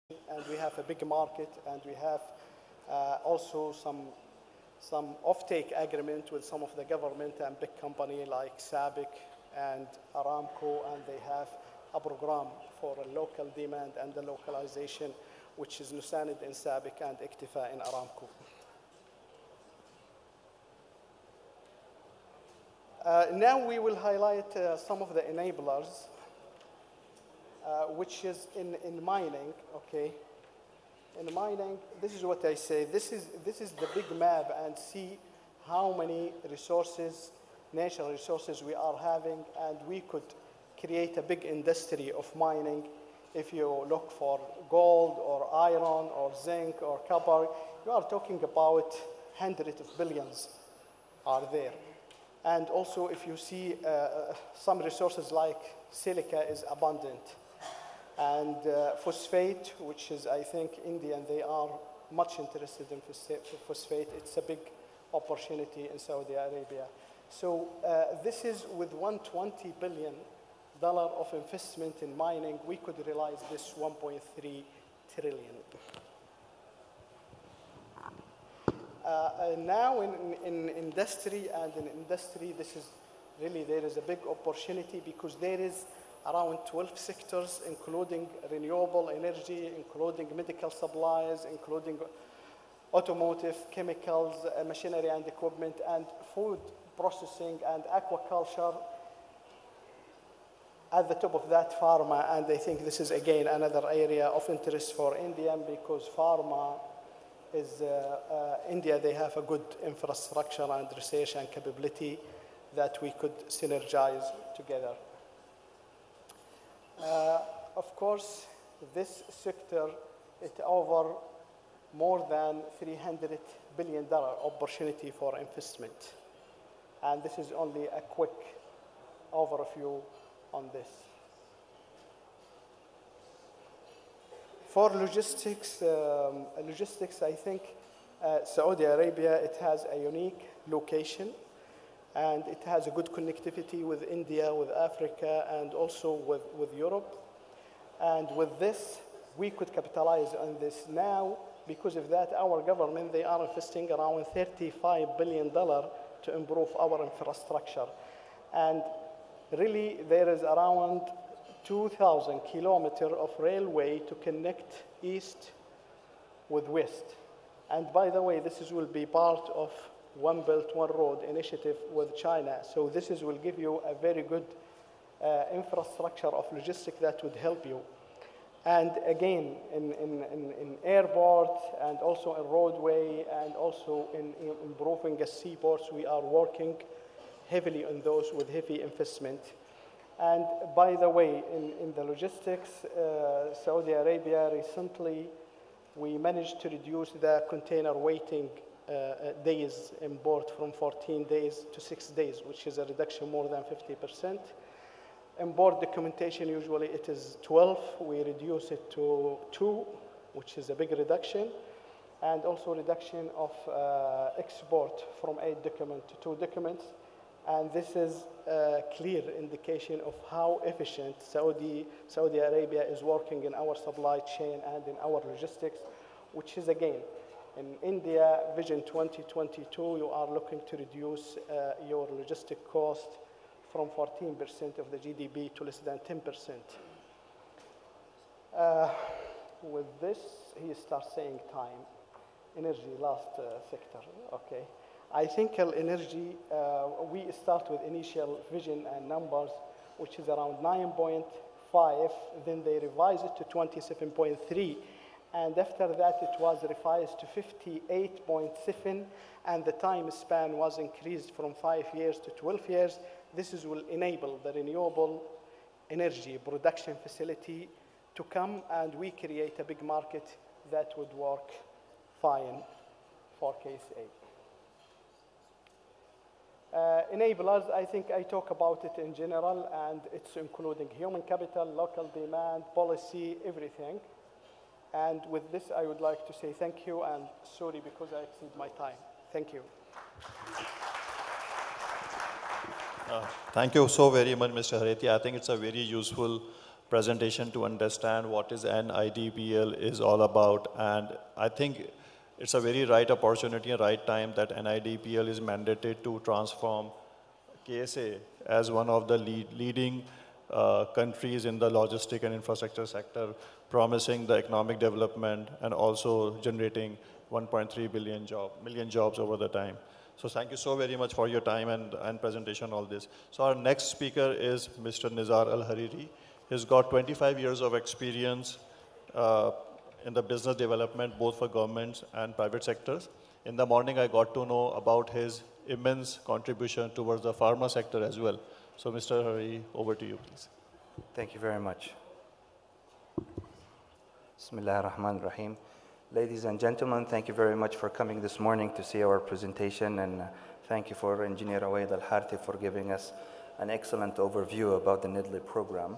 and we have a big market, and we have also some off-take agreement with some of the government and big company like SABIC and Aramco, and they have a program for a local demand and the localization, which is Nusanid in SABIC and Iktifa in Aramco. Now we will highlight some of the enablers, which is in mining, okay? In mining, this is what I say. This is the big map, and see how many resources, natural resources we are having, and we could create a big industry of mining. If you look for gold or iron or zinc or copper, you are talking about hundreds of billions are there. And also if you see some resources like silica is abundant. And phosphate, which is, I think, India, and they are much interested in phosphate. It's a big opportunity in Saudi Arabia. So this is with $120 billion of investment in mining, we could realize this 1.3 trillion. Now in industry, this is really, there is a big opportunity because there is around 12 sectors, including renewable energy, including medical supplies, including automotive, chemicals, machinery and equipment, and food processing and aquaculture. At the top of that, pharma, and I think this is again another area of interest for India, because pharma is, India, they have a good infrastructure and research and capability that we could synergize together. Of course, this sector, it's over more than $300 billion opportunity for investment. And this is only a quick overview on this. For logistics, I think Saudi Arabia, it has a unique location, and it has a good connectivity with India, with Africa, and also with Europe. And with this, we could capitalize on this now. Because of that, our government, they are investing around $35 billion to improve our infrastructure. And really, there is around 2,000 kilometers of railway to connect east with west. And by the way, this will be part of One Belt, One Road initiative with China. So this will give you a very good infrastructure of logistics that would help you. And again, in airport, and also in roadway, and also in improving the seaports, we are working heavily on those with heavy investment. And by the way, in the logistics, Saudi Arabia recently, we managed to reduce the container waiting days in port from 14 days to 6 days, which is a reduction more than 50%. In port documentation, usually it is 12. We reduce it to 2, which is a big reduction. And also reduction of export from 8 documents to 2 documents. And this is a clear indication of how efficient Saudi Arabia is working in our supply chain and in our logistics, which is, again, in India Vision 2022, you are looking to reduce your logistic cost from 14% of the GDP to less than 10%. With this, he starts saying time. Energy, last sector, okay. I think energy, we start with initial vision and numbers, which is around 9.5, then they revise it to 27.3, and after that it was revised to 58.7, and the time span was increased from 5 years to 12 years. This will enable the renewable energy production facility to come, and we create a big market that would work fine for KSA. Enablers, I think I talk about it in general, and it's including human capital, local demand, policy, everything. And with this, I would like to say thank you, and sorry because I exceed my time. Thank you. Thank you so very much, Mr. Hareti. I think it's a very useful presentation to understand what is NIDPL is all about. And I think it's a very right opportunity and right time that NIDPL is mandated to transform KSA as one of the leading countries in the logistic and infrastructure sector, promising the economic development and also generating 1.3 million jobs over the time. So thank you so very much for your time and presentation, all this. So our next speaker is Mr. Nizar Al-Hariri. He's got 25 years of experience in the business development, both for governments and private sectors. In the morning, I got to know about his immense contribution towards the pharma sector as well. So Mr. Hariri, over to you, please. Thank you very much. Bismillah ar-Rahman ar-Rahim. Ladies and gentlemen, thank you very much for coming this morning to see our presentation, and thank you for Engineer Awaid Al-Harthi for giving us an excellent overview about the NIDLIB program.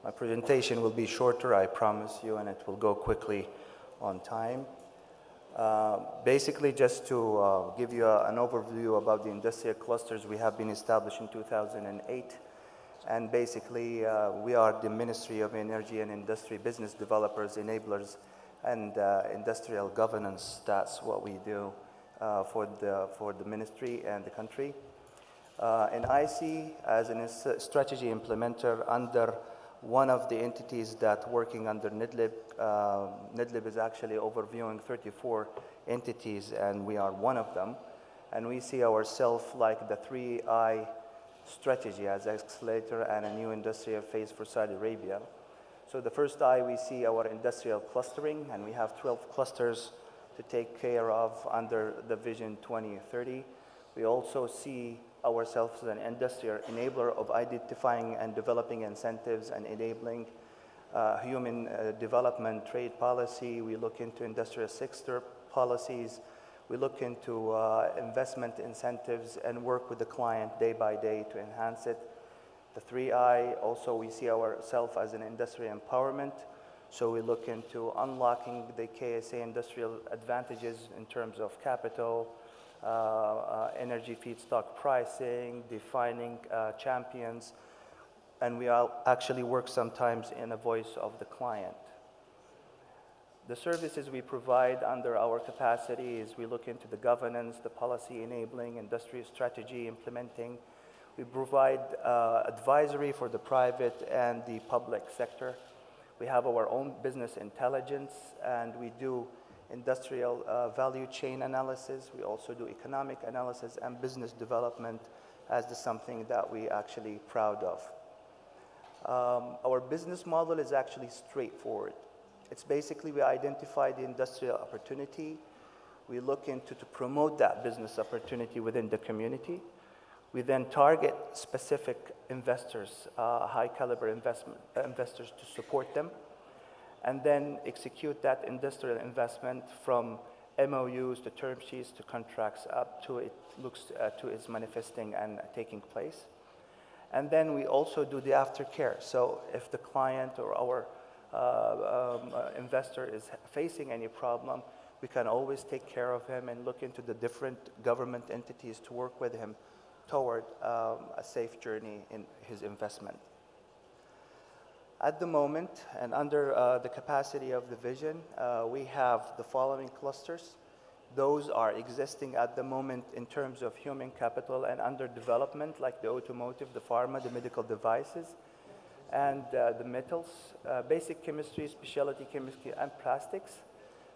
My presentation will be shorter, I promise you, and it will go quickly on time. Basically, just to give you an overview about the industrial clusters, we have been established in 2008. And basically, we are the Ministry of Energy and Industry, Business Developers, Enablers, and Industrial Governance. That's what we do for the ministry and the country. And IC, as a strategy implementer under one of the entities that working under NIDLIB, NIDLIB is actually overviewing 34 entities, and we are one of them. And we see ourselves like the 3I strategy as accelerator and a new industrial phase for Saudi Arabia. So the first I, we see our industrial clustering, and we have 12 clusters to take care of under the Vision 2030. We also see ourselves as an industrial enabler of identifying and developing incentives and enabling human development, trade policy. We look into industrial sector policies. We look into investment incentives and work with the client day by day to enhance it. The 3I, also we see ourselves as an industrial empowerment. So we look into unlocking the KSA industrial advantages in terms of capital, energy feedstock pricing, defining champions, and we actually work sometimes in a voice of the client. The services we provide under our capacity is we look into the governance, the policy enabling, industry strategy implementing. We provide advisory for the private and the public sector. We have our own business intelligence, and we do industrial value chain analysis. We also do economic analysis and business development as something that we actually proud of. Our business model is actually straightforward. It's basically we identify the industrial opportunity. We look into to promote that business opportunity within the community. We then target specific investors, high caliber investors to support them, and then execute that industrial investment from MOUs to term sheets to contracts up to it looks to its manifesting and taking place. And then we also do the aftercare. So if the client or our investor is facing any problem, we can always take care of him and look into the different government entities to work with him toward a safe journey in his investment. At the moment, and under the capacity of the vision, we have the following clusters. Those are existing at the moment in terms of human capital and under development, like the automotive, the pharma, the medical devices, and the metals, basic chemistry, specialty chemistry, and plastics.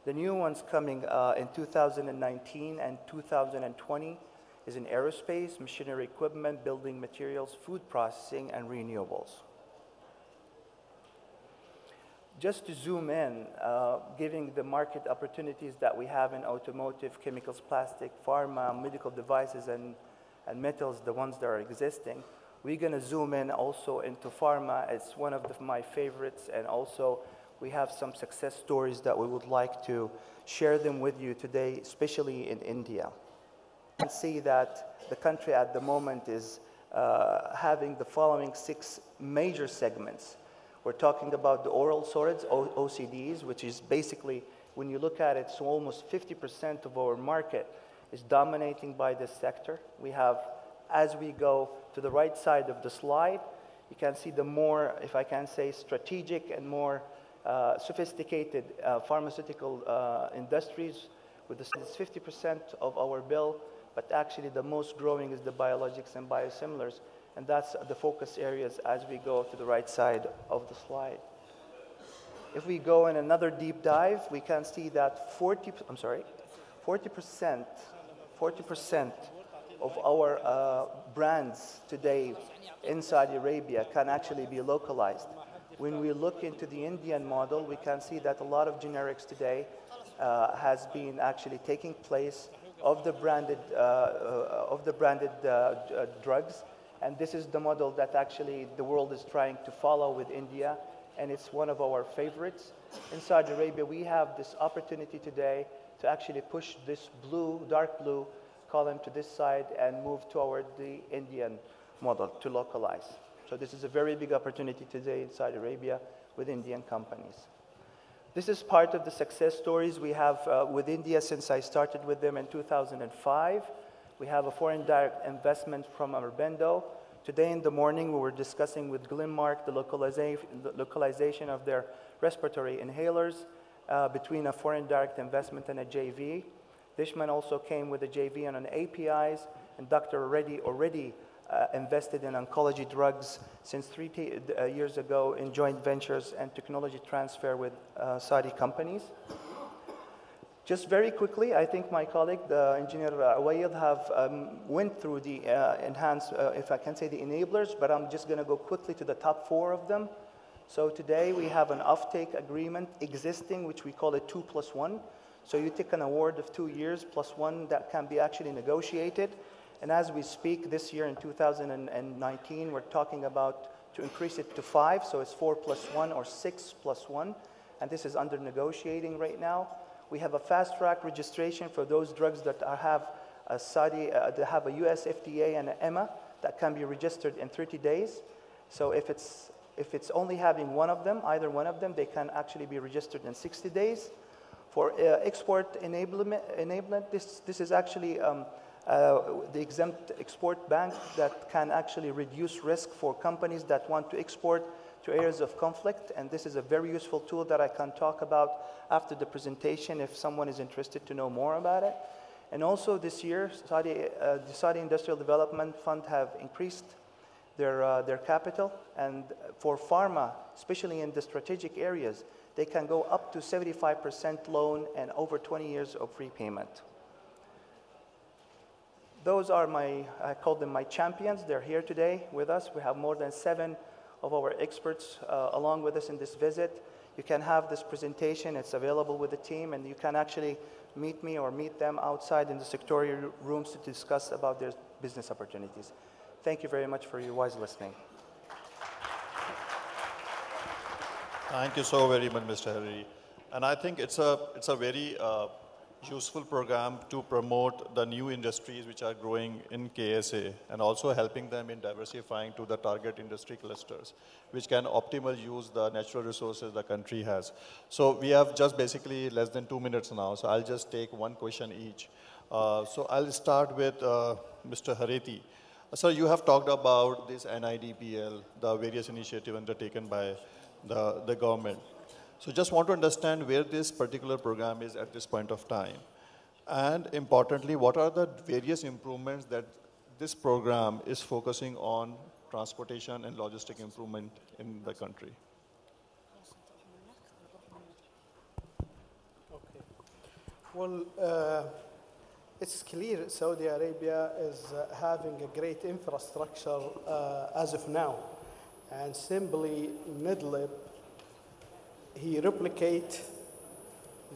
The new ones coming in 2019 and 2020 is in aerospace, machinery equipment, building materials, food processing, and renewables. Just to zoom in, giving the market opportunities that we have in automotive, chemicals, plastic, pharma, medical devices, and metals, the ones that are existing, we're going to zoom in also into pharma. It's one of my favorites, and also we have some success stories that we would like to share them with you today, especially in India. You can see that the country at the moment is having the following 6 major segments. We're talking about the oral solids, OCDs, which is basically, when you look at it, so almost 50% of our market is dominating by this sector. We have, as we go to the right side of the slide, You can see the more, if I can say, strategic and more sophisticated pharmaceutical industries, with this 50% of our bill, but actually the most growing is the biologics and biosimilars, and that's the focus areas as we go to the right side of the slide. If we go in another deep dive, we can see that 40% of our brands today in Saudi Arabia can actually be localized. When we look into the Indian model, we can see that a lot of generics today has been actually taking place of the branded drugs, and this is the model that actually the world is trying to follow with India, and it's one of our favorites. In Saudi Arabia, we have this opportunity today to actually push this blue, dark blue column to this side and move toward the Indian model to localize. So this is a very big opportunity today in Saudi Arabia with Indian companies. This is part of the success stories we have with India since I started with them in 2005. We have a foreign direct investment from Arbendo. Today in the morning, we were discussing with Glenmark the localization of their respiratory inhalers between a foreign direct investment and a JV. Dishman also came with a JV on an APIs, and Dr. already invested in oncology drugs since 3 years ago in joint ventures and technology transfer with Saudi companies. Just very quickly, I think my colleague, the engineer Awayed, have went through the enhanced, if I can say the enablers, but I'm just going to go quickly to the top 4 of them. So today we have an offtake agreement existing, which we call a 2+1. So you take an award of 2 years plus 1 that can be actually negotiated. And as we speak this year in 2019, we're talking about to increase it to 5. So it's 4+1 or 6+1. And this is under negotiating right now. We have a fast track registration for those drugs that have a they have a US FDA and an EMA that can be registered in 30 days. So if it's only having one of them, either one of them, they can actually be registered in 60 days. For export enablement, this is actually the exempt export bank that can actually reduce risk for companies that want to export to areas of conflict, and this is a very useful tool that I can talk about after the presentation if someone is interested to know more about it. And also this year, the Saudi Industrial Development Fund have increased their capital, and for pharma, especially in the strategic areas, they can go up to 75% loan and over 20 years of repayment. Those are I call them my champions. They're here today with us. We have more than 7 of our experts along with us in this visit. You can have this presentation. It's available with the team, and you can actually meet me or meet them outside in the sectorial rooms to discuss about their business opportunities. Thank you very much for your wise listening. Thank you so very much, Mr. Hariri. And I think it's a very useful program to promote the new industries which are growing in KSA and also helping them in diversifying to the target industry clusters, which can optimally use the natural resources the country has. So we have just basically less than 2 minutes now, so I'll just take one question each. So I'll start with Mr. Hariti. Sir, you have talked about this NIDPL, the various initiatives undertaken by the government. So just want to understand where this particular program is at this point of time. And importantly, what are the various improvements that this program is focusing on transportation and logistic improvement in the country? Okay. Well, it's clear Saudi Arabia is having a great infrastructure as of now. And simply Midlib, he replicate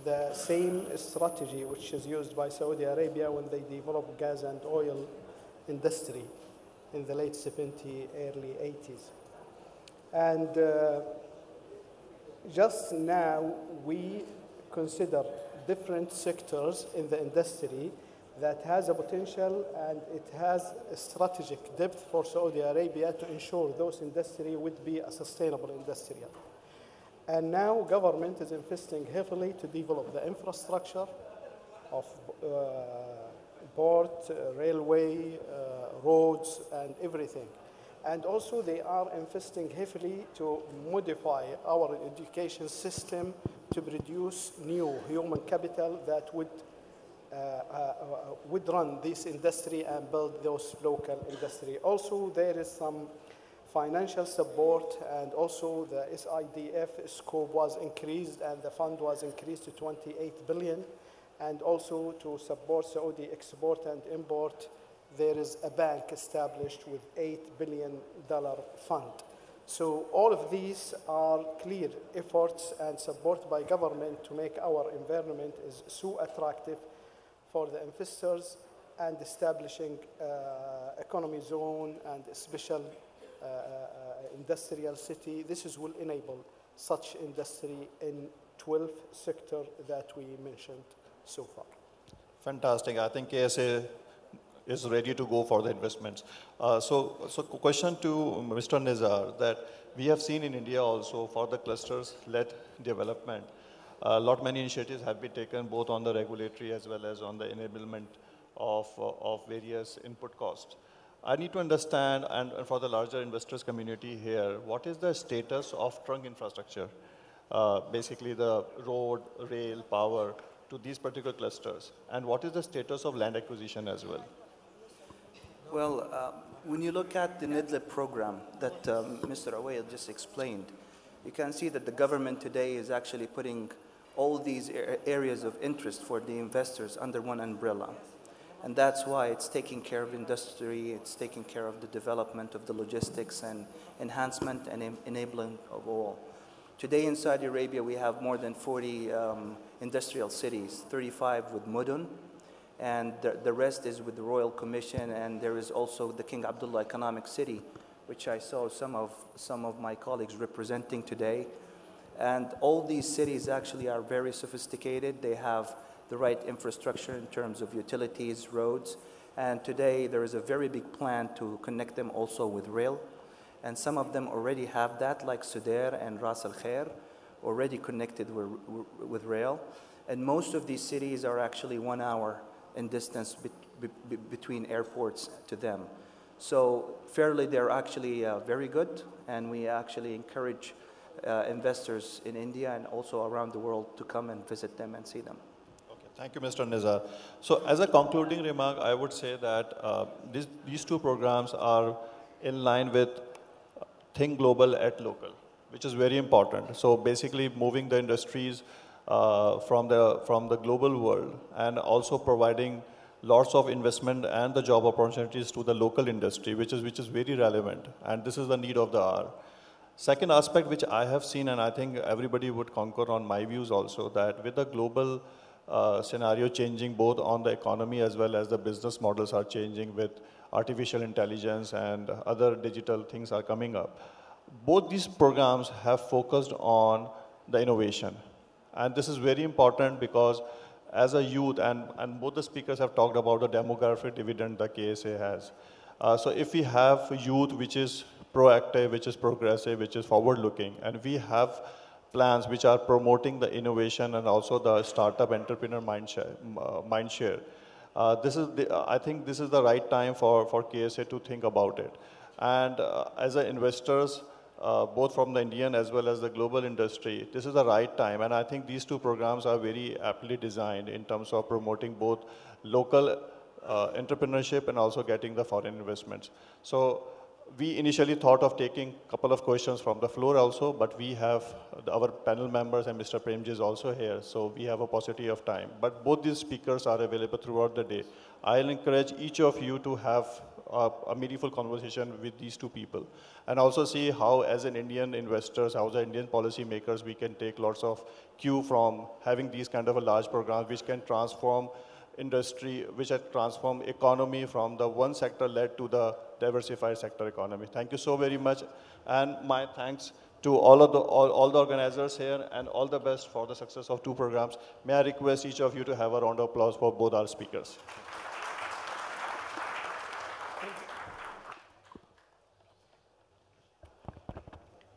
the same strategy which is used by Saudi Arabia when they developed gas and oil industry in the late 70s, early 80s. And just now we consider different sectors in the industry that has a potential and it has a strategic depth for Saudi Arabia to ensure those industry would be a sustainable industry. And now government is investing heavily to develop the infrastructure of port, railway, roads, and everything. And also they are investing heavily to modify our education system to produce new human capital that would run this industry and build those local industry. Also, there is some financial support, and also the SIDF scope was increased and the fund was increased to 28 billion. And also to support Saudi export and import, there is a bank established with $8 billion fund. So all of these are clear efforts and support by government to make our environment is so attractive for the investors, and establishing economy zone and a special industrial city. This will enable such industry in 12 sectors that we mentioned so far. Fantastic. I think KSA is ready to go for the investments. So question to Mr. Nizar, that we have seen in India also for the clusters-led development, many initiatives have been taken both on the regulatory as well as on the enablement of various input costs. I need to understand, and for the larger investors community here, what is the status of trunk infrastructure? Basically the road, rail, power to these particular clusters, and what is the status of land acquisition as well? Well, when you look at the NIDLIP program that Mr. Awayel just explained, you can see that the government today is actually putting all these areas of interest for the investors under one umbrella. And that's why it's taking care of industry, it's taking care of the development of the logistics and enhancement and enabling of all. Today in Saudi Arabia, we have more than 40 industrial cities, 35 with Mudun, and the rest is with the Royal Commission, and there is also the King Abdullah Economic City, which I saw some of my colleagues representing today. And all these cities actually are very sophisticated. They have the right infrastructure in terms of utilities, roads, and today there is a very big plan to connect them also with rail. And some of them already have that, like Sudair and Ras Al Khair, already connected with rail. And most of these cities are actually 1 hour in distance between airports to them. So fairly, they're actually very good, and we actually encourage investors in India and also around the world to come and visit them and see them. Okay, thank you, Mr. Nizar. So as a concluding remark, I would say that these two programs are in line with think global at local, which is very important. So basically moving the industries from the global world and also providing lots of investment and the job opportunities to the local industry, which is very relevant. And this is the need of the hour. Second aspect, which I have seen, and I think everybody would concur on my views also, that with the global scenario changing both on the economy as well as the business models are changing with artificial intelligence and other digital things are coming up. Both these programs have focused on the innovation. And this is very important because as a youth, and both the speakers have talked about the demographic dividend the KSA has. So if we have youth which is proactive, which is progressive, which is forward-looking, and we have plans which are promoting the innovation and also the startup entrepreneur mindshare. I think this is the right time for KSA to think about it. And as investors, both from the Indian as well as the global industry, this is the right time. And I think these two programs are very aptly designed in terms of promoting both local entrepreneurship and also getting the foreign investments. So we initially thought of taking a couple of questions from the floor also, but we have our panel members and Mr. Premji is also here, so we have a paucity of time. But both these speakers are available throughout the day. I'll encourage each of you to have a meaningful conversation with these two people and also see how as an Indian investors, how as Indian policy makers, we can take lots of cue from having these kind of a large programs which can transform industry, which have transformed economy from the one sector led to the diversified sector economy. Thank you so very much. And my thanks to all the organizers here, and all the best for the success of two programs. May I request each of you to have a round of applause for both our speakers.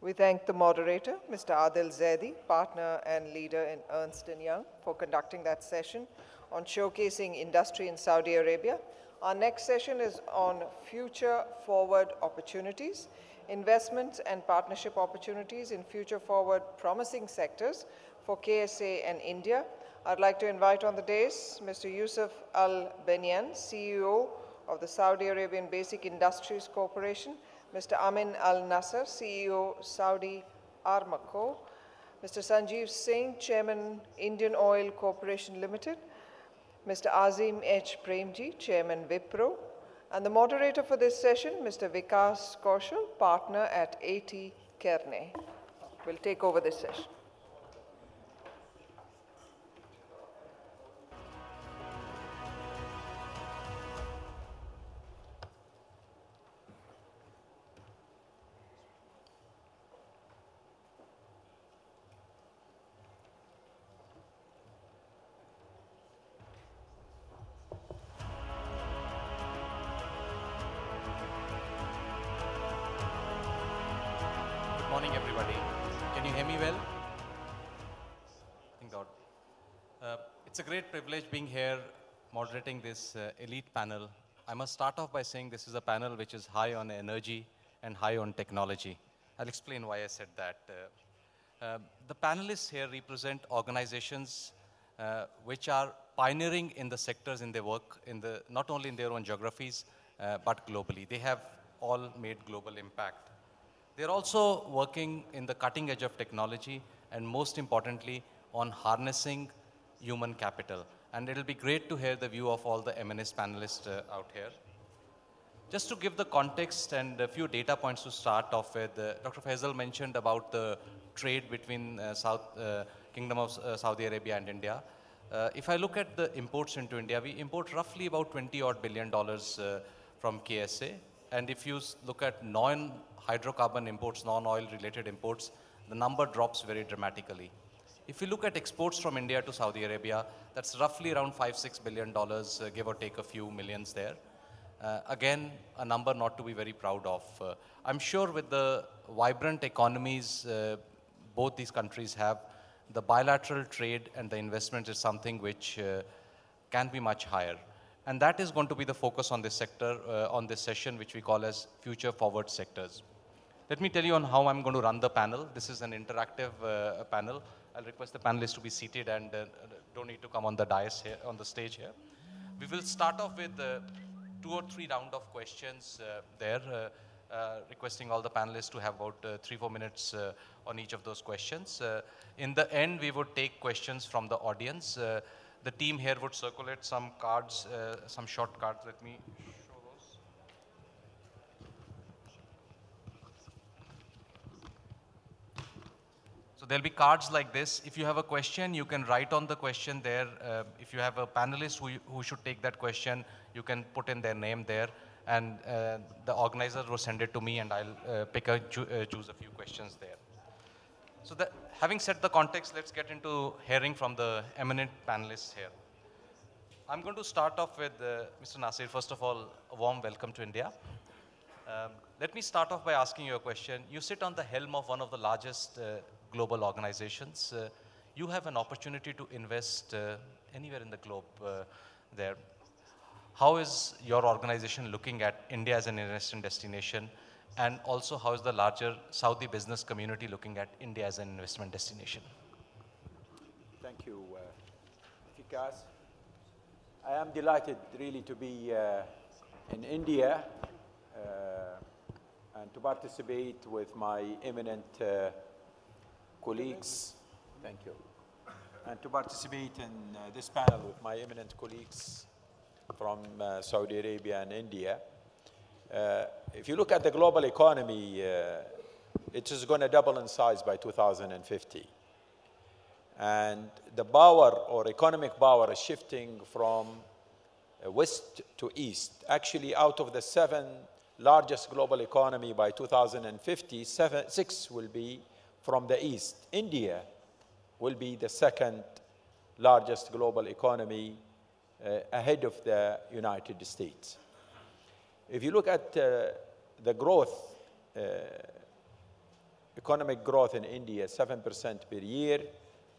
We thank the moderator, Mr. Adil Zaidi, partner and leader in Ernst & Young, for conducting that session on showcasing industry in Saudi Arabia. Our next session is on future forward opportunities, investments and partnership opportunities in future forward promising sectors for KSA and India. I'd like to invite on the dais Mr. Yusuf Al Benyan, CEO of the Saudi Arabian Basic Industries Corporation, Mr. Amin Al Nasser, CEO, Saudi Aramco, Mr. Sanjeev Singh, Chairman, Indian Oil Corporation Limited, Mr. Azim H. Premji, Chairman, Wipro, and the moderator for this session, Mr. Vikas Kaushal, partner at A.T. Kearney, will take over this session. Good morning, everybody. Can you hear me well? Thank God. It's a great privilege being here moderating this elite panel. I must start off by saying this is a panel which is high on energy and high on technology. I'll explain why I said that. The panelists here represent organizations which are pioneering in the sectors in their work, not only in their own geographies, but globally. They have all made global impact. They're also working in the cutting edge of technology and most importantly on harnessing human capital. And it'll be great to hear the view of all the eminent panelists out here. Just to give the context and a few data points to start off with, Dr. Faisal mentioned about the trade between Kingdom of Saudi Arabia and India. If I look at the imports into India, we import roughly about $20 billion from KSA. And if you look at non-hydrocarbon imports, non-oil related imports, the number drops very dramatically. If you look at exports from India to Saudi Arabia, that's roughly around $5-6 billion, give or take a few millions there. Again, a number not to be very proud of. I'm sure with the vibrant economies both these countries have, the bilateral trade and the investment is something which can be much higher. And that is going to be the focus on this sector, on this session, which we call as Future Forward Sectors. Let me tell you on how I'm going to run the panel. This is an interactive panel. I'll request the panelists to be seated and don't need to come on the dais here, on the stage here. We will start off with 2 or 3 rounds of questions requesting all the panelists to have about 3-4 minutes on each of those questions. In the end, we would take questions from the audience. The team here would circulate some cards, some short cards. Let me show those. So there'll be cards like this. If you have a question, you can write on the question there. If you have a panelist who should take that question, you can put in their name there. And the organizer will send it to me and I'll choose a few questions there. So having set the context, let's get into hearing from the eminent panelists here. I'm going to start off with Mr. Nasir. First of all, a warm welcome to India. Let me start off by asking you a question. You sit on the helm of one of the largest global organizations. You have an opportunity to invest anywhere in the globe there. How is your organization looking at India as an investment destination? And also, how is the larger Saudi business community looking at India as an investment destination? Thank you, Vikas. I am delighted really to be in India and to participate with my eminent colleagues. Thank you. And to participate in this panel with my eminent colleagues from Saudi Arabia and India. If you look at the global economy, it is going to double in size by 2050. And the power or economic power is shifting from west to east. Actually, out of the 7 largest global economy by 2050, 6 will be from the east. India will be the 2nd largest global economy ahead of the United States. If you look at the growth, economic growth in India, 7% per year.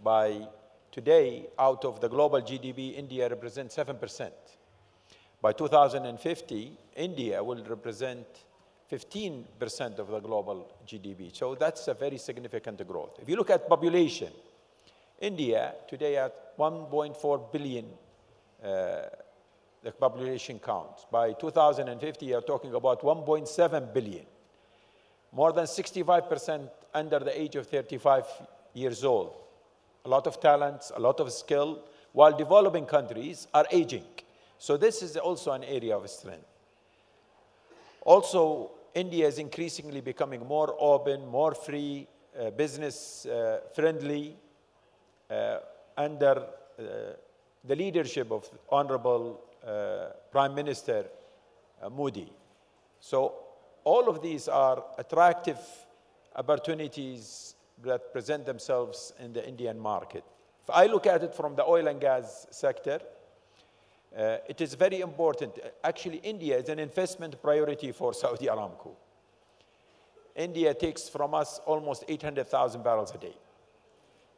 By today, out of the global GDP, India represents 7%. By 2050, India will represent 15% of the global GDP. So that's a very significant growth. If you look at population, India today at 1.4 billion, the population count. By 2050, you're talking about 1.7 billion. More than 65% under the age of 35 years old. A lot of talents, a lot of skill, while developing countries are aging. So this is also an area of strength. Also, India is increasingly becoming more open, more free, business friendly, under the leadership of Honorable Prime Minister Modi. So all of these are attractive opportunities that present themselves in the Indian market. If I look at it from the oil and gas sector, it is very important. Actually, India is an investment priority for Saudi Aramco. India takes from us almost 800,000 barrels a day.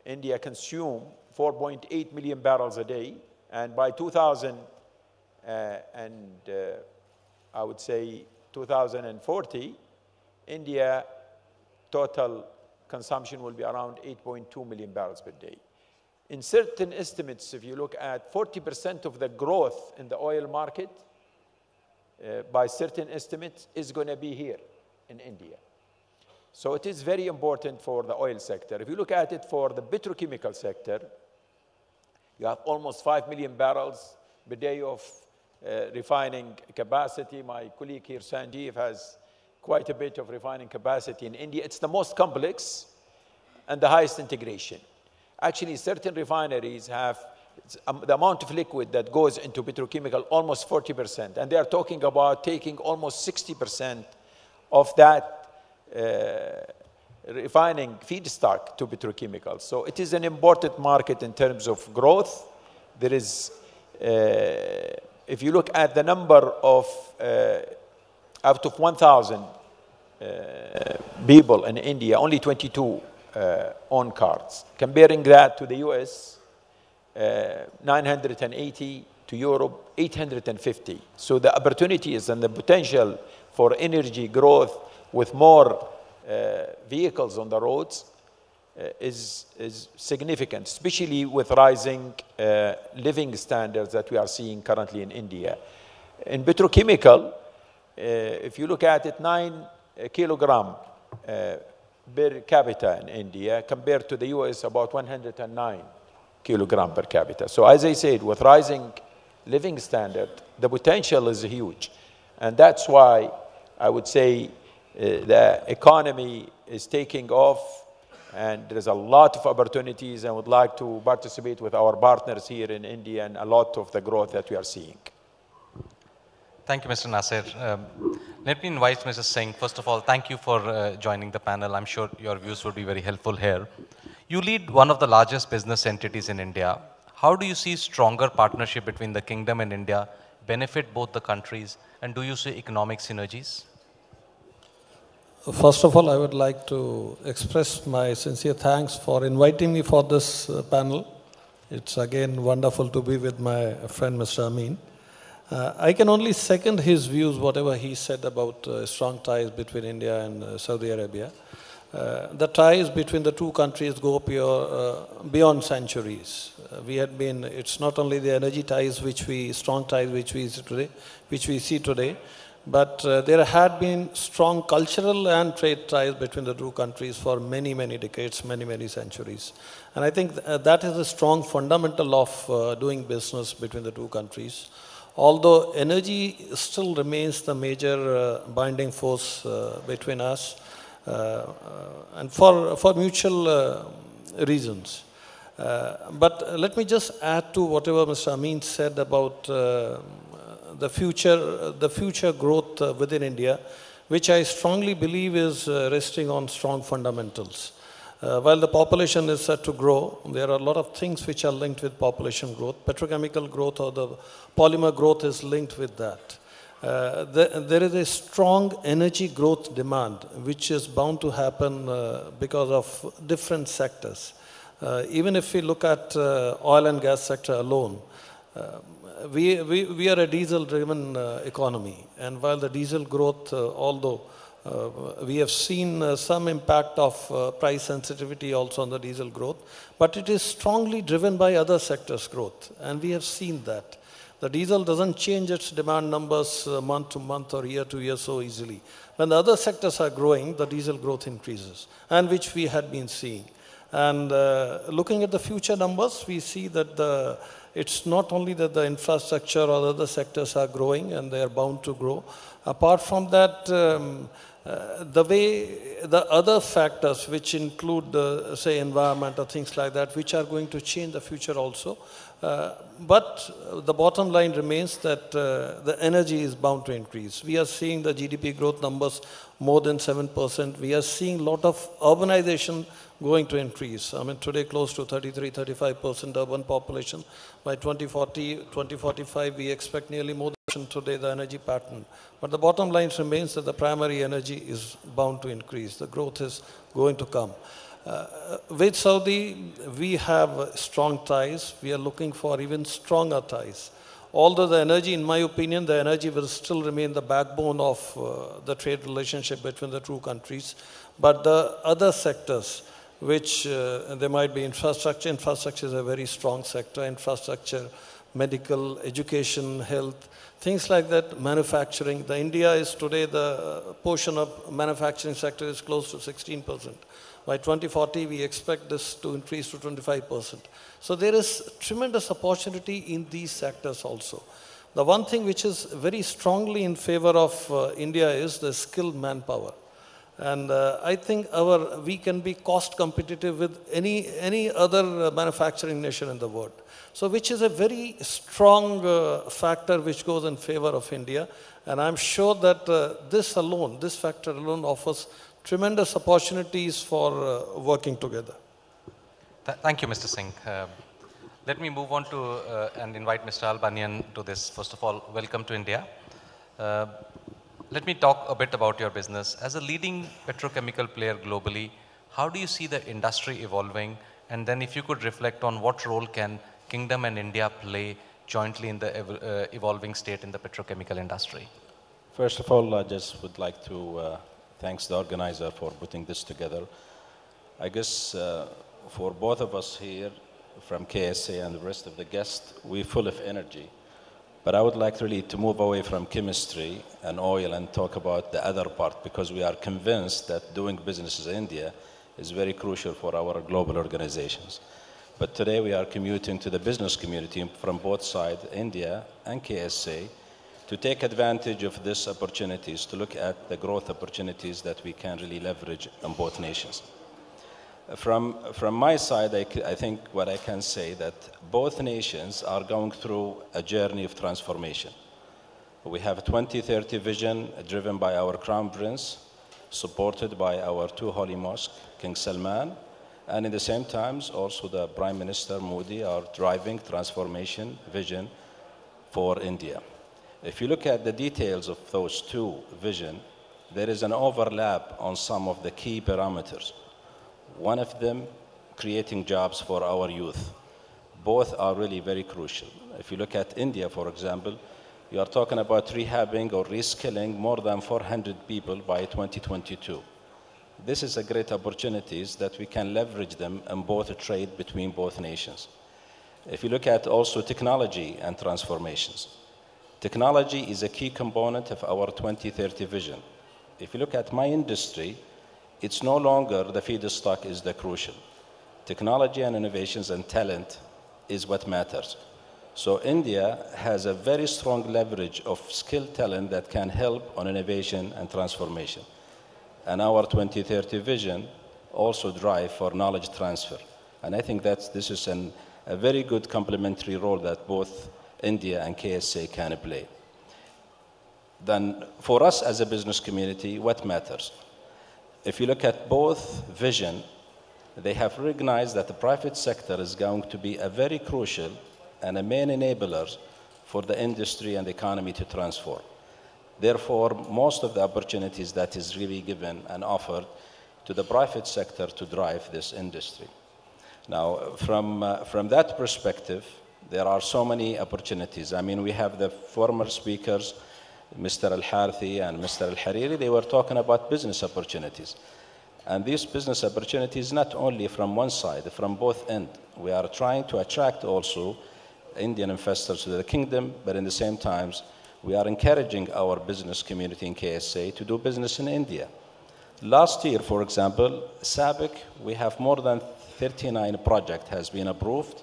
India consumes 4.8 million barrels a day, and by 2040, India total consumption will be around 8.2 million barrels per day. In certain estimates, if you look at 40% of the growth in the oil market, by certain estimates, is going to be here in India. So it is very important for the oil sector. If you look at it for the petrochemical sector, you have almost 5 million barrels per day of refining capacity. My colleague here, Sanjeev, has quite a bit of refining capacity in India. It's the most complex and the highest integration. Actually, certain refineries have the amount of liquid that goes into petrochemical almost 40%. And they are talking about taking almost 60% of that refining feedstock to petrochemicals. So it is an important market in terms of growth. There is, if you look at the number of, out of 1,000 people in India, only 22 own cars. Comparing that to the US, 980, to Europe, 850. So the opportunities and the potential for energy growth with more vehicles on the roads is significant, especially with rising living standards that we are seeing currently in India. In petrochemical, if you look at it, 9 kilogram per capita in India, compared to the US, about 109 kilogram per capita. So as I said, with rising living standard, the potential is huge. And that's why I would say the economy is taking off, and there is a lot of opportunities, and would like to participate with our partners here in India and a lot of the growth that we are seeing. Thank you, Mr. Nasir. Let me invite Mrs. Singh. First of all, thank you for joining the panel. I'm sure your views would be very helpful here. You lead one of the largest business entities in India. How do you see stronger partnership between the kingdom and India benefit both the countries, and do you see economic synergies? First of all, I would like to express my sincere thanks for inviting me for this panel. It's again wonderful to be with my friend Mr. Amin. I can only second his views, whatever he said about strong ties between India and Saudi Arabia. The ties between the two countries go beyond centuries. It's not only the energy ties strong ties which we see today, but there had been strong cultural and trade ties between the two countries for many, many decades, many, many centuries. And I think that is a strong fundamental of doing business between the two countries. Although energy still remains the major binding force between us, and for mutual reasons. But let me just add to whatever Mr. Amin said about the future growth within India, which I strongly believe is resting on strong fundamentals. While the population is set to grow, there are a lot of things which are linked with population growth. Petrochemical growth or the polymer growth is linked with that. There is a strong energy growth demand, which is bound to happen because of different sectors. Even if we look at oil and gas sector alone, we are a diesel-driven economy, and while the diesel growth, although we have seen some impact of price sensitivity also on the diesel growth, but it is strongly driven by other sectors' growth, and we have seen that. The diesel doesn't change its demand numbers month to month or year to year so easily. When the other sectors are growing, the diesel growth increases, and which we had been seeing. And looking at the future numbers, we see that it's not only that the infrastructure or other sectors are growing and they are bound to grow. Apart from that, the other factors which include, say, environment or things like that, which are going to change the future also. But the bottom line remains that the energy is bound to increase. We are seeing the GDP growth numbers more than 7%. We are seeing a lot of urbanization going to increase. I mean, today close to 33-35% urban population. By 2040, 2045, we expect nearly more than today the energy pattern. But the bottom line remains that the primary energy is bound to increase. The growth is going to come. With Saudi, we have strong ties. We are looking for even stronger ties. Although the energy, in my opinion, the energy will still remain the backbone of the trade relationship between the two countries. But the other sectors, which there might be infrastructure. Infrastructure is a very strong sector. Infrastructure, medical, education, health, things like that, manufacturing. The India is today, the portion of manufacturing sector is close to 16%. By 2040, we expect this to increase to 25%. So there is tremendous opportunity in these sectors also. The one thing which is very strongly in favor of India is the skilled manpower. And I think we can be cost competitive with any other manufacturing nation in the world. So which is a very strong factor which goes in favor of India. And I'm sure that this factor alone offers tremendous opportunities for working together. Thank you, Mr. Singh. Let me move on to and invite Mr. Albanian to this. First of all, welcome to India. Let me talk a bit about your business. As a leading petrochemical player globally, how do you see the industry evolving? And then if you could reflect on what role can Kingdom and India play jointly in the evolving state in the petrochemical industry? First of all, I just would like to thank the organizer for putting this together. I guess for both of us here from KSA and the rest of the guests, we're full of energy. But I would like really to move away from chemistry and oil and talk about the other part, because we are convinced that doing business in India is very crucial for our global organizations. But today we are commuting to the business community from both sides, India and KSA, to take advantage of these opportunities, to look at the growth opportunities that we can really leverage on both nations. From my side, I think what I can say that both nations are going through a journey of transformation. We have a 2030 vision driven by our Crown Prince, supported by our two holy mosques, King Salman, and in the same time also the Prime Minister Modi are driving transformation vision for India. If you look at the details of those two visions, there is an overlap on some of the key parameters. One of them, creating jobs for our youth. Both are really very crucial. If you look at India, for example, you are talking about rehabbing or reskilling more than 400 people by 2022. This is a great opportunities that we can leverage them in both trade between both nations. If you look at also technology and transformations, technology is a key component of our 2030 vision. If you look at my industry, it's no longer the feedstock is the crucial. Technology and innovations and talent is what matters. So India has a very strong leverage of skilled talent that can help on innovation and transformation. And our 2030 vision also drive for knowledge transfer. And I think that this is a very good complementary role that both India and KSA can play. Then for us as a business community, what matters? If you look at both vision, they have recognized that the private sector is going to be a very crucial and a main enabler for the industry and the economy to transform. Therefore, most of the opportunities that is really given and offered to the private sector to drive this industry. Now, from that perspective, There are so many opportunities. I mean, we have the former speakers, Mr. Al-Harthi and Mr. Al-Hariri, they were talking about business opportunities. And these business opportunities, not only from one side, from both ends. We are trying to attract also Indian investors to the kingdom, but in the same times, we are encouraging our business community in KSA to do business in India. Last year, for example, SABIC, we have more than 39 projects has been approved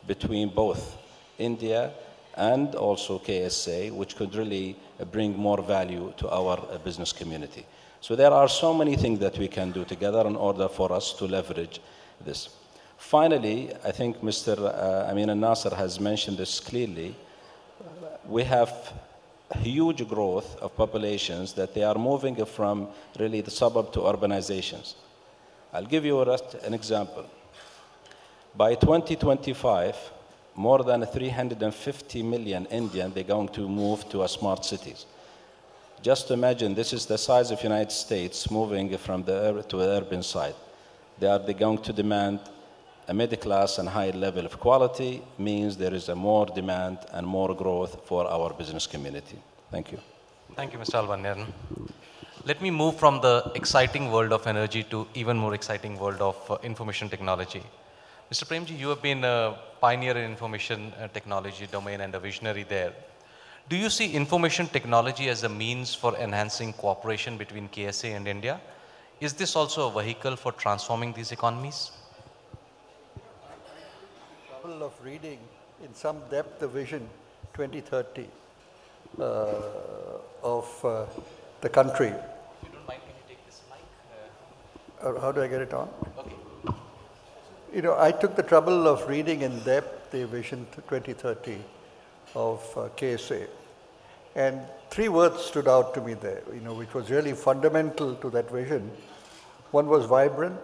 between both India and also KSA, which could really bring more value to our business community. So there are so many things that we can do together in order for us to leverage this. Finally, I think Mr. Amin al-Nasser has mentioned this clearly. We have huge growth of populations that they are moving from really the suburb to urbanizations. I'll give you an example. By 2025, more than 350 million Indians, they're going to move to smart cities. Just imagine, this is the size of the United States moving from the to the urban side. They're going to demand a middle class and high level of quality, means there is a more demand and more growth for our business community. Thank you. Thank you, Mr. Al-Banyan. Let me move from the exciting world of energy to even more exciting world of information technology. Mr. Premji, you have been a pioneer in information technology domain and a visionary there. Do you see information technology as a means for enhancing cooperation between KSA and India? Is this also a vehicle for transforming these economies? Of reading in some depth the Vision 2030 of the country. If you don't mind, can you take this mic? How do I get it on? Okay. You know, I took the trouble of reading in depth the Vision 2030 of KSA, and three words stood out to me there, you know, which was really fundamental to that vision. One was vibrant,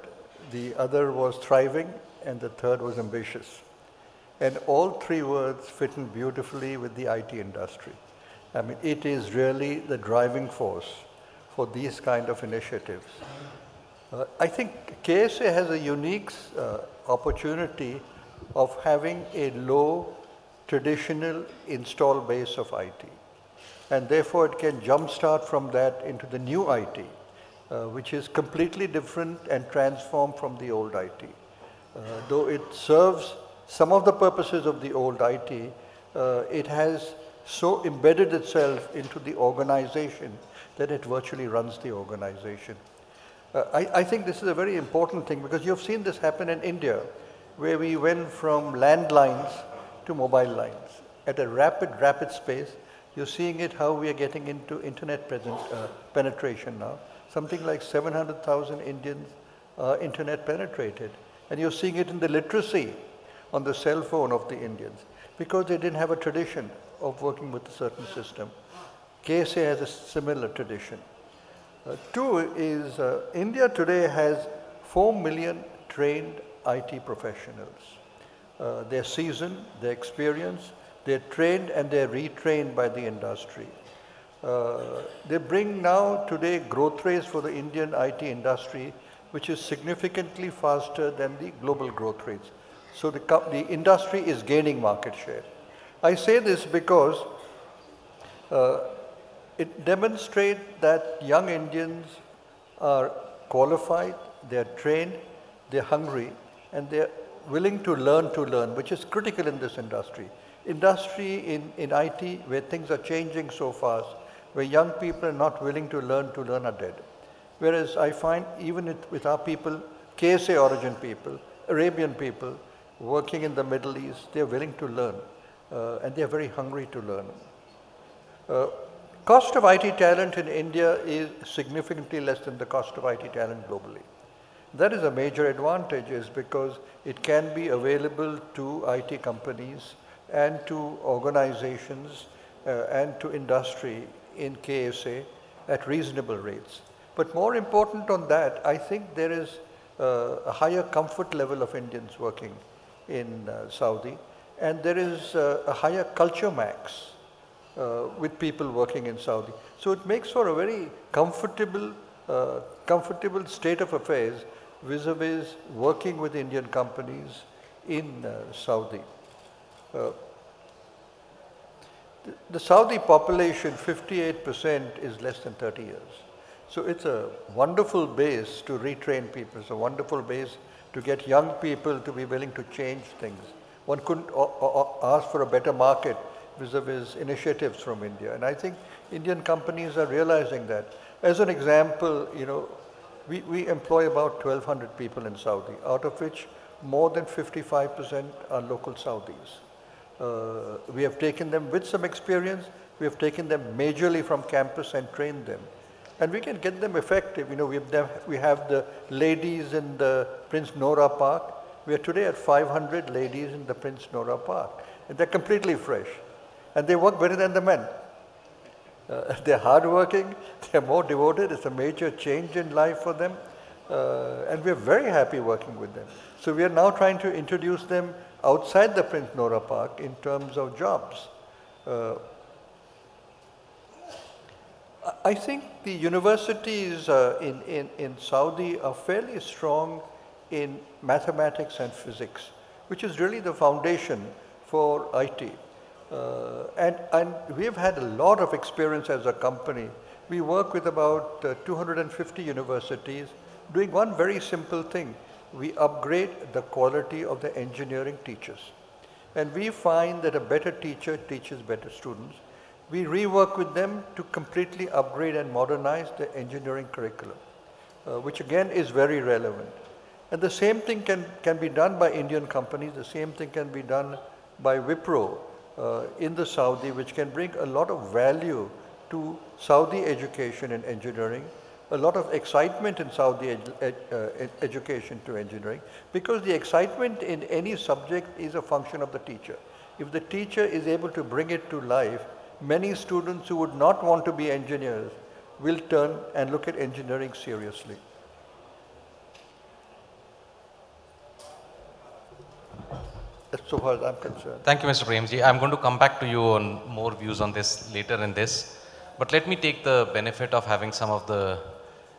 the other was thriving, and the third was ambitious. And all three words fit in beautifully with the IT industry. I mean, it is really the driving force for these kind of initiatives. I think KSA has a unique opportunity of having a low traditional install base of IT. And therefore, it can jumpstart from that into the new IT, which is completely different and transformed from the old IT. Though it serves some of the purposes of the old IT, it has so embedded itself into the organization that it virtually runs the organization. I think this is a very important thing because you've seen this happen in India, where we went from landlines to mobile lines. At a rapid space, you're seeing it how we are getting into internet penetration now. Something like 700,000 Indians are internet penetrated. And you're seeing it in the literacy on the cell phone of the Indians, because they didn't have a tradition of working with a certain system. KSA has a similar tradition. Two is India today has 4 million trained IT professionals. They're seasoned, they're experienced, they're trained and they're retrained by the industry. They bring now today growth rates for the Indian IT industry, which is significantly faster than the global growth rates. So the industry is gaining market share. I say this because it demonstrates that young Indians are qualified, they're trained, they're hungry, and they're willing to learn, which is critical in this industry. Industry in IT, where things are changing so fast, where young people are not willing to learn are dead. Whereas I find even with our people, KSA origin people, Arabian people, working in the Middle East, they're willing to learn, and they're very hungry to learn. Cost of IT talent in India is significantly less than the cost of IT talent globally. That is a major advantage, is because it can be available to IT companies and to organizations and to industry in KSA at reasonable rates. But more important on that, I think there is a higher comfort level of Indians working in Saudi, and there is a higher culture max with people working in Saudi. So it makes for a very comfortable state of affairs vis-a-vis working with Indian companies in Saudi. The Saudi population, 58% is less than 30 years. So it's a wonderful base to retrain people. It's a wonderful base to get young people to be willing to change things. One couldn't ask for a better market vis-a-vis initiatives from India. And I think Indian companies are realizing that. As an example, we employ about 1,200 people in Saudi, out of which more than 55% are local Saudis. We have taken them with some experience. We have taken them majorly from campus and trained them. And we can get them effective. We have the ladies in the Prince Nora Park. We are today at 500 ladies in the Prince Nora Park. And they're completely fresh. And they work better than the men. They're hardworking. They're more devoted. It's a major change in life for them. And we're very happy working with them. So we are now trying to introduce them outside the Prince Nora Park in terms of jobs. I think the universities in Saudi are fairly strong in mathematics and physics, which is really the foundation for IT. And we have had a lot of experience as a company. We work with about 250 universities doing one very simple thing. We upgrade the quality of the engineering teachers. And we find that a better teacher teaches better students. We rework with them to completely upgrade and modernize the engineering curriculum, which again is very relevant. And the same thing can be done by Indian companies. The same thing can be done by Wipro in the Saudi, which can bring a lot of value to Saudi education and engineering, a lot of excitement in Saudi education to engineering, because the excitement in any subject is a function of the teacher. If the teacher is able to bring it to life, many students who would not want to be engineers will turn and look at engineering seriously. As far as I'm concerned. Thank you, Mr. Premji. I'm going to come back to you on more views on this later in this. But let me take the benefit of having some of the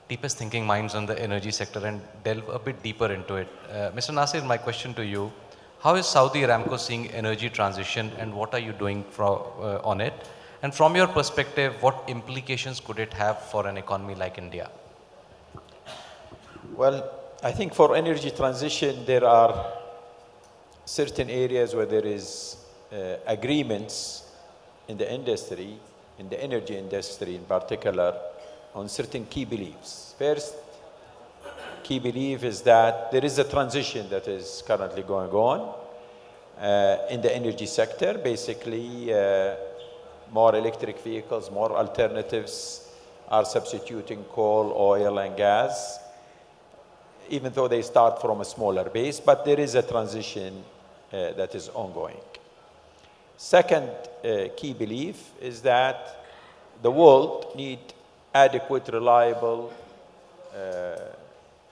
deepest thinking minds on the energy sector and delve a bit deeper into it. Mr. Nasir, my question to you, how is Saudi Aramco seeing energy transition and what are you doing on it? And from your perspective, what implications could it have for an economy like India? Well, I think for energy transition, there are certain areas where there is agreements in the industry, in the energy industry in particular, on certain key beliefs. First key belief is that there is a transition that is currently going on in the energy sector. Basically, more electric vehicles, more alternatives are substituting coal, oil, and gas, even though they start from a smaller base, but there is a transition that is ongoing. Second key belief is that the world needs adequate, reliable,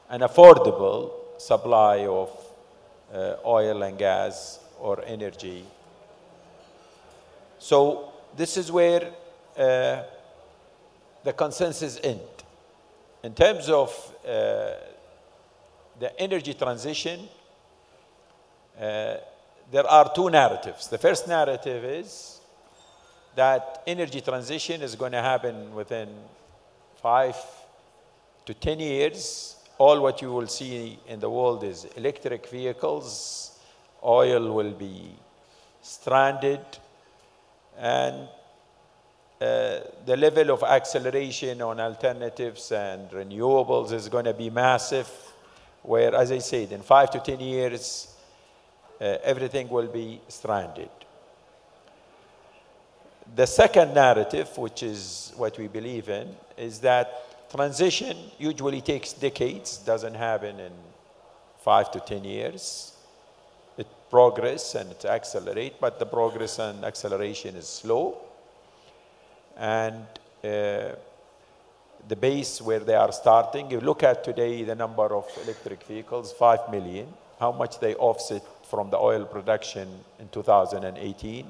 and affordable supply of oil and gas or energy. So this is where the consensus ends. In terms of the energy transition, there are two narratives. The first narrative is that energy transition is going to happen within 5 to 10 years. All what you will see in the world is electric vehicles, oil will be stranded, and the level of acceleration on alternatives and renewables is going to be massive, where, as I said, in 5 to 10 years, everything will be stranded. The second narrative, which is what we believe in, is that transition usually takes decades, doesn't happen in 5 to 10 years. It progresses and it accelerates, but the progress and acceleration is slow. And the base where they are starting, you look at today the number of electric vehicles, 5 million, how much they offset from the oil production in 2018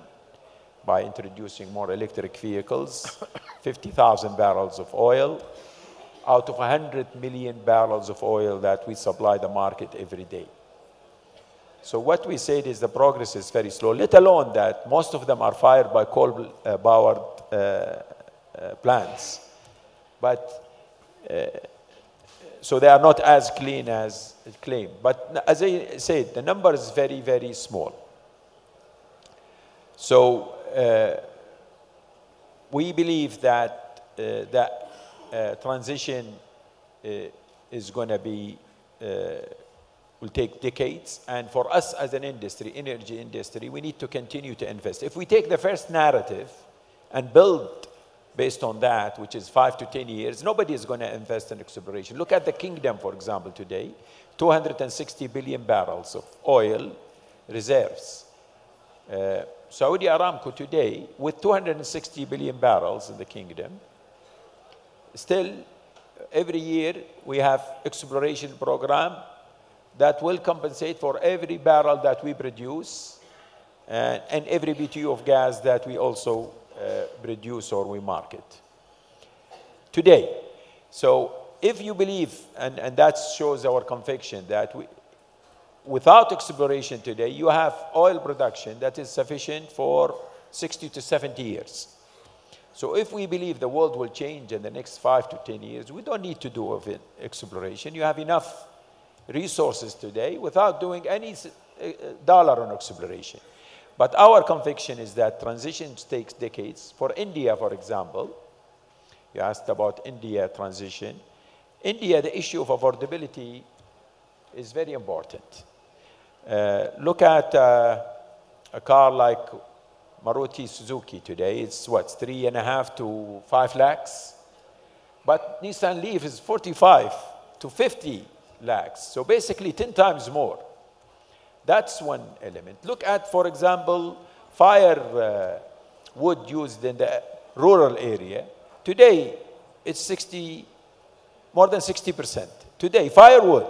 by introducing more electric vehicles, 50,000 barrels of oil, out of 100 million barrels of oil that we supply the market every day. So what we said is the progress is very slow, let alone that most of them are fired by coal-powered plants. But so they are not as clean as claimed. But as I said, the number is very, very small. So we believe that transition is going to be, will take decades. And for us as an industry, energy industry, we need to continue to invest. If we take the first narrative and build based on that, which is 5 to 10 years, nobody is going to invest in exploration. Look at the kingdom, for example, today, 260 billion barrels of oil reserves. Saudi Aramco today, with 260 billion barrels in the kingdom, still every year we have exploration program that will compensate for every barrel that we produce and every BTU of gas that we also produce or we market today. So if you believe, and that shows our conviction that without exploration today, you have oil production that is sufficient for 60 to 70 years. So if we believe the world will change in the next 5 to 10 years, we don't need to do exploration. You have enough resources today without doing any dollar on exploration. But our conviction is that transition takes decades. For India, for example, you asked about India transition. India, the issue of affordability is very important. Look at a car like Maruti Suzuki today. It's what, 3.5 to 5 lakhs? But Nissan Leaf is 45 to 50 lakhs. So basically 10 times more. That's one element. Look at, for example, firewood used in the rural area. Today, it's more than 60%. Today, firewood.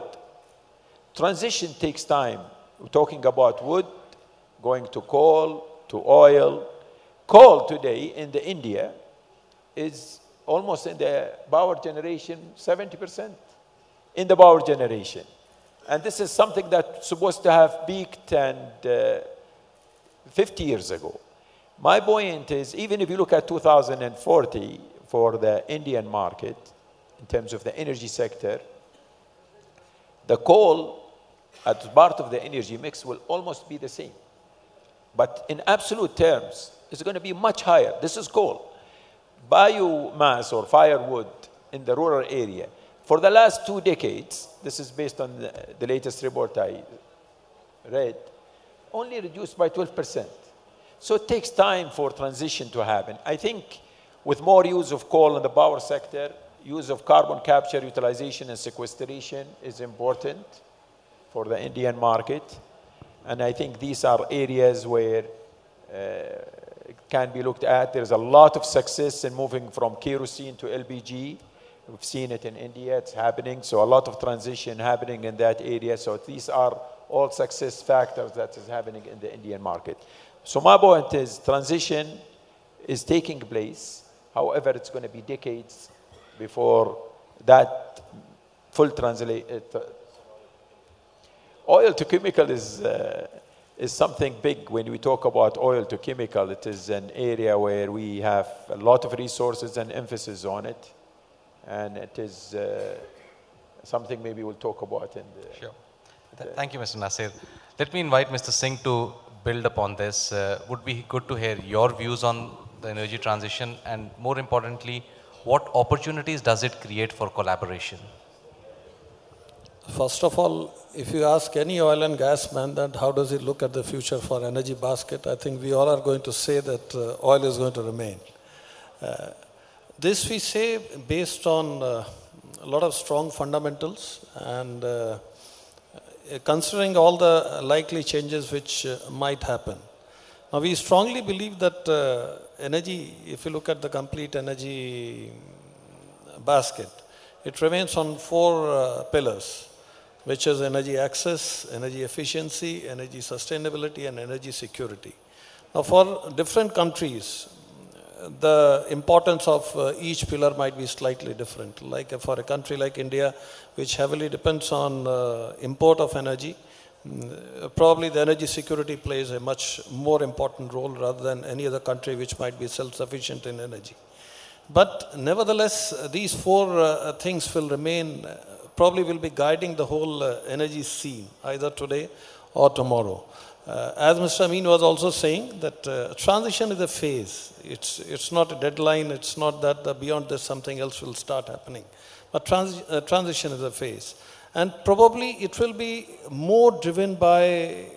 Transition takes time. We're talking about wood, going to coal, to oil. Coal today in the India is almost in the power generation, 70% in the power generation. And this is something that's supposed to have peaked 50 years ago. My point is, even if you look at 2040 for the Indian market, in terms of the energy sector, the coal as part of the energy mix will almost be the same. But in absolute terms, it's going to be much higher. This is coal. Biomass or firewood in the rural area, for the last 2 decades, this is based on the latest report I read, only reduced by 12%. So it takes time for transition to happen. I think with more use of coal in the power sector, use of carbon capture, utilization, and sequestration is important for the Indian market. And I think these are areas where it can be looked at. There's a lot of success in moving from kerosene to LPG. We've seen it in India, it's happening. So a lot of transition happening in that area. So these are all success factors that is happening in the Indian market. So my point is transition is taking place. However, it's going to be decades before that full translation. Oil to chemical is something big. When we talk about oil to chemical, it is an area where we have a lot of resources and emphasis on it. And it is something maybe we'll talk about in the... Sure. Thank you, Mr. Nasir. Let me invite Mr. Singh to build upon this. Would be good to hear your views on the energy transition, and more importantly, what opportunities does it create for collaboration? First of all, if you ask any oil and gas man that how does he look at the future for energy basket, I think we all are going to say that oil is going to remain. This we say based on a lot of strong fundamentals and considering all the likely changes which might happen. Now we strongly believe that energy, if you look at the complete energy basket, it remains on 4 pillars, which is energy access, energy efficiency, energy sustainability, and energy security. Now for different countries, the importance of each pillar might be slightly different. Like for a country like India, which heavily depends on import of energy, probably the energy security plays a much more important role rather than any other country which might be self-sufficient in energy. But nevertheless, these four things will remain, probably will be guiding the whole energy scene, either today or tomorrow. As Mr. Amin was also saying, that transition is a phase. It's not a deadline. It's not that beyond this something else will start happening. But transition is a phase. And probably it will be more driven by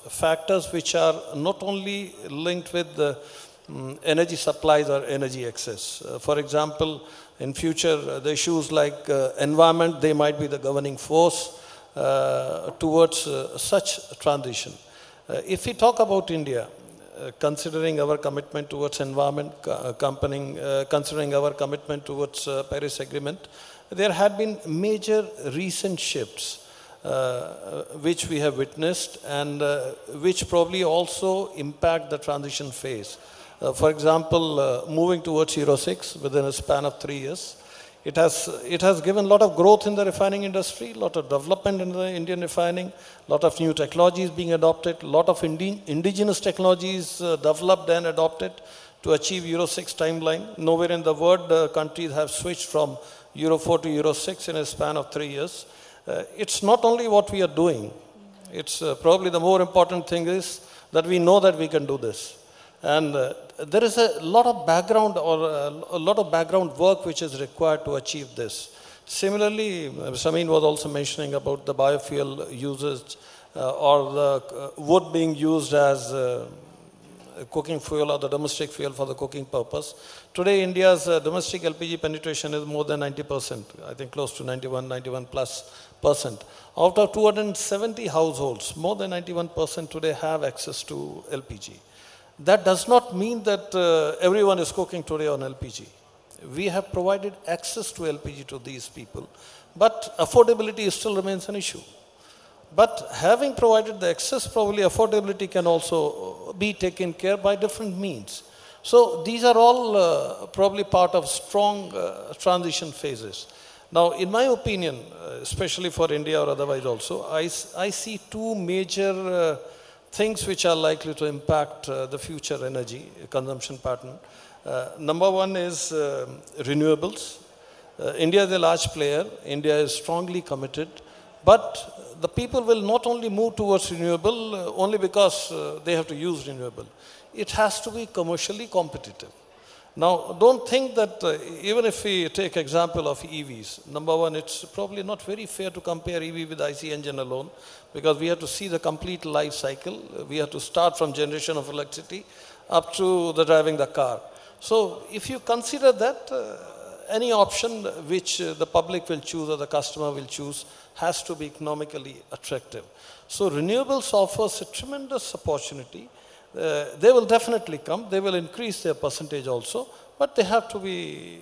factors which are not only linked with the energy supplies or energy access. For example, in future, the issues like environment, they might be the governing force towards such transition. If we talk about India, considering our commitment towards environment, considering our commitment towards Paris Agreement, there had been major recent shifts which we have witnessed and which probably also impact the transition phase. For example, moving towards Euro 6 within a span of 3 years, it has given a lot of growth in the refining industry, a lot of development in the Indian refining, a lot of new technologies being adopted, a lot of indigenous technologies developed and adopted to achieve Euro 6 timeline. Nowhere in the world countries have switched from Euro 4 to Euro 6 in a span of 3 years. It's not only what we are doing, it's probably the more important thing is that we know that we can do this. And there is a lot of background or a lot of background work which is required to achieve this. Similarly, Samin was also mentioning about the biofuel usage or the wood being used as cooking fuel or the domestic fuel for the cooking purpose. Today, India's domestic LPG penetration is more than 90%, I think close to 91 plus percent. Out of 270 households, more than 91% today have access to LPG. That does not mean that everyone is cooking today on LPG. We have provided access to LPG to these people, but affordability still remains an issue. But having provided the access, probably affordability can also be taken care by different means. So these are all probably part of strong transition phases. Now, in my opinion, especially for India or otherwise also, I see two major things which are likely to impact the future energy consumption pattern. Number one is renewables. India is a large player. India is strongly committed. But the people will not only move towards renewable only because they have to use renewable. It has to be commercially competitive. Now, don't think that even if we take example of EVs, number one, it's probably not very fair to compare EV with IC engine alone because we have to see the complete life cycle. We have to start from generation of electricity up to the driving the car. So if you consider that, any option which the public will choose or the customer will choose has to be economically attractive. So renewables offers a tremendous opportunity. They will definitely come. They will increase their percentage also, but they have to be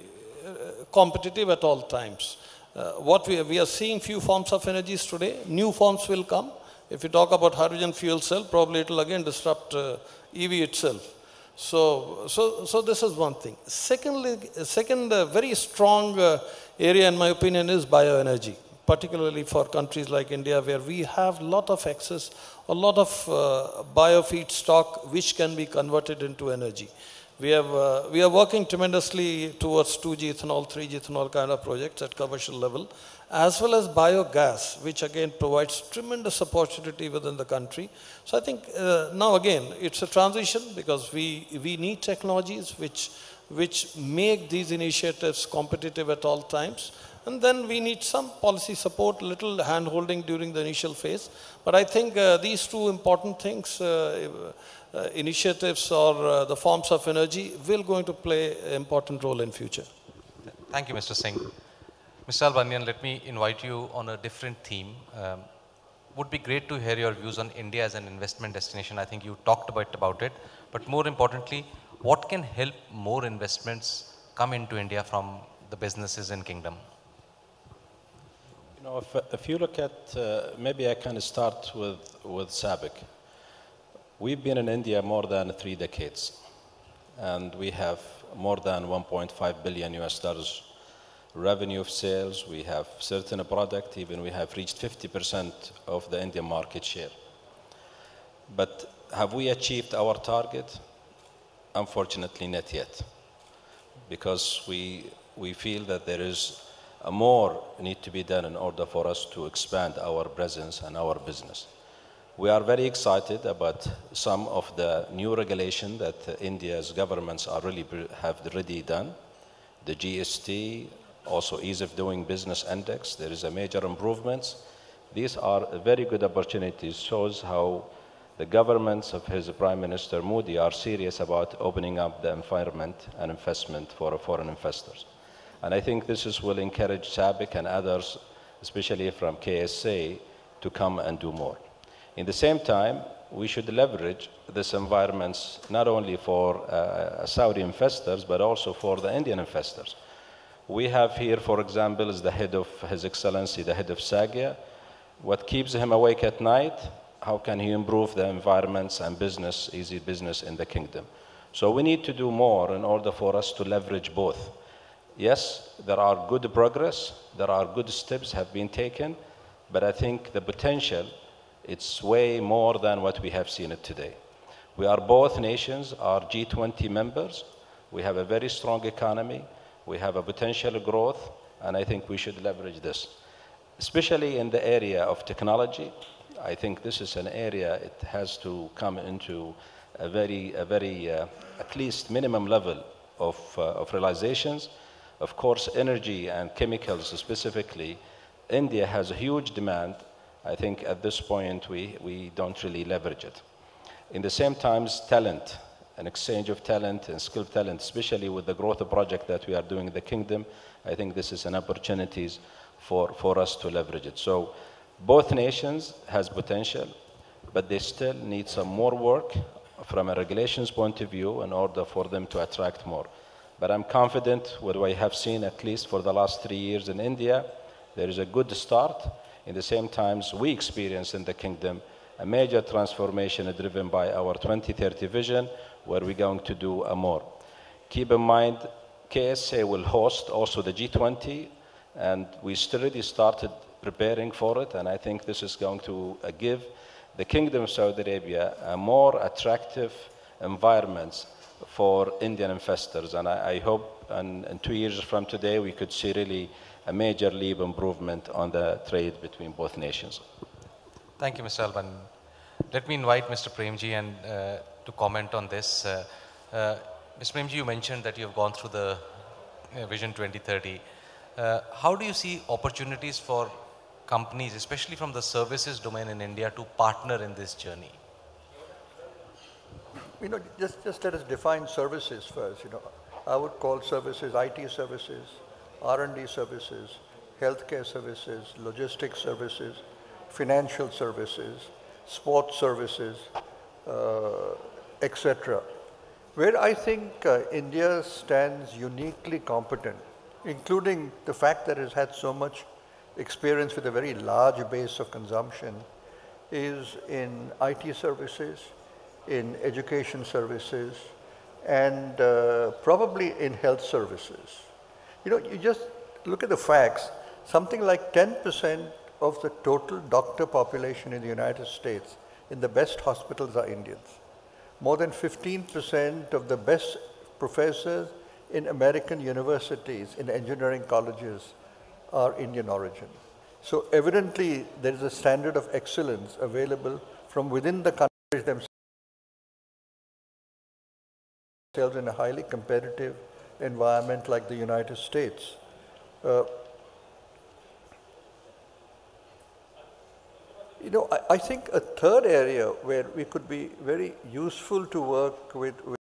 competitive at all times. What we are seeing few forms of energies today. New forms will come. If you talk about hydrogen fuel cell, probably it will again disrupt EV itself. So this is one thing. Second very strong area in my opinion is bioenergy, particularly for countries like India where we have a lot of access, a lot of biofeedstock which can be converted into energy. We are working tremendously towards 2G ethanol, 3G ethanol kind of projects at commercial level, as well as biogas, which again provides tremendous opportunity within the country. So I think now again, it's a transition because we need technologies which make these initiatives competitive at all times. And then we need some policy support, little hand-holding during the initial phase. But I think these two important things, initiatives or the forms of energy, will going to play an important role in future. Thank you, Mr. Singh. Mr. Albanian, let me invite you on a different theme. Would be great to hear your views on India as an investment destination. I think you talked about it. But more importantly, what can help more investments come into India from the businesses in Kingdom? You know, if you look at, maybe I can start with SABIC. We've been in India more than 3 decades, and we have more than 1.5 billion US dollars revenue of sales, we have certain product, even we have reached 50% of the Indian market share. But have we achieved our target? Unfortunately, not yet, because we feel that there is more need to be done in order for us to expand our presence and our business. We are very excited about some of the new regulation that India's governments have already done. The GST, also ease of doing business index, there is a major improvements. These are very good opportunities, shows how the governments of his Prime Minister Modi are serious about opening up the environment and investment for foreign investors. And I think will encourage SABIC and others, especially from KSA, to come and do more. In the same time, we should leverage this environments not only for Saudi investors, but also for the Indian investors. We have here, for example, is the head of His Excellency, the head of SAGIA. What keeps him awake at night? How can he improve the environments and business, easy business in the kingdom? So we need to do more in order for us to leverage both. Yes, there are good progress, there are good steps have been taken, but I think the potential, it's way more than what we have seen it today. We are both nations, are G20 members. We have a very strong economy. We have a potential growth, and I think we should leverage this. Especially in the area of technology, I think this is an area it has to come into a very at least minimum level of realizations. Of course, energy and chemicals specifically, India has a huge demand. I think at this point we don't really leverage it. In the same times, talent, an exchange of talent and skilled talent, especially with the growth project that we are doing in the kingdom, I think this is an opportunities for us to leverage it. So both nations has potential, but they still need some more work from a regulations point of view in order for them to attract more. But I'm confident with what I have seen, at least for the last 3 years in India, there is a good start. In the same times, we experience in the kingdom a major transformation driven by our 2030 vision, where we're going to do more. Keep in mind, KSA will host also the G20, and we already started preparing for it, and I think this is going to give the Kingdom of Saudi Arabia a more attractive environment for Indian investors. And I hope in 2 years from today, we could see really a major leap improvement on the trade between both nations. Thank you, Mr. Alban. Let me invite Mr. Premji and to comment on this. Mr. Premji, you mentioned that you have gone through the Vision 2030. How do you see opportunities for companies, especially from the services domain in India, to partner in this journey? Just let us define services first. I would call services IT services, R&D services, healthcare services, logistics services, financial services, sports services, etc. Where I think India stands uniquely competent, including the fact that it has had so much experience with a very large base of consumption, is in IT services, in education services, and probably in health services. You just look at the facts. Something like 10% of the total doctor population in the United States in the best hospitals are Indians. More than 15% of the best professors in American universities, in engineering colleges, are Indian origin. So evidently, there is a standard of excellence available from within the countries themselves in a highly competitive environment like the United States. I think a third area where we could be very useful to work with